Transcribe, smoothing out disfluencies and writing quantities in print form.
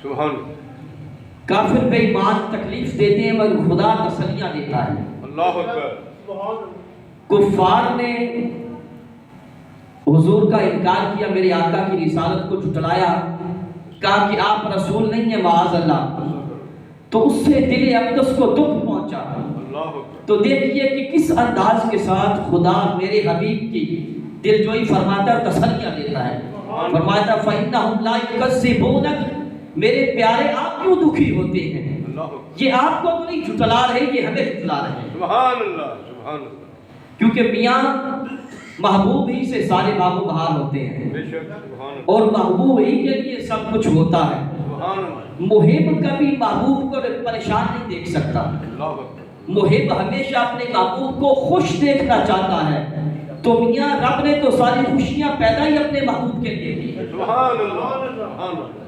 سبحان کافر بے ایمان تکلیف دیتے ہیں مگر خدا تسلیاں دیتا ہے. اللہ اکبر. کفار نے حضور کا انکار کیا، میرے آقا کی رسالت کو جھٹلایا، کہا کہ آپ رسول نہیں ہیں معاذ اللہ، تو اس سے دل اقدس کو دکھ پہنچا. تو دیکھیے کہ کس انداز کے ساتھ خدا میرے حبیب کی دل جوئی فرماتا ہے، تسلیاں دیتا ہے. فرماتا ہے فَإِنَّهُمْ لَا يُكَذِّبُونَكَ، میرے پیارے آپ کیوں دکھی ہوتے ہیں؟ یہ آپ کو تو نہیں جھٹلا رہے، یہ ہمیں جھٹلا رہے ہیں. سبحان اللہ سبحان اللہ. کیونکہ میاں محبوب ہی سے سارے باب و بہار ہوتے ہیں، اور محبوب ہی کے لیے سب کچھ ہوتا ہے. محب کبھی محبوب کو پریشان نہیں دیکھ سکتا. محب ہمیشہ اپنے محبوب کو خوش دیکھنا چاہتا ہے. تو میاں رب نے تو ساری خوشیاں پیدا ہی اپنے محبوب کے لیے کی. سبحان اللہ.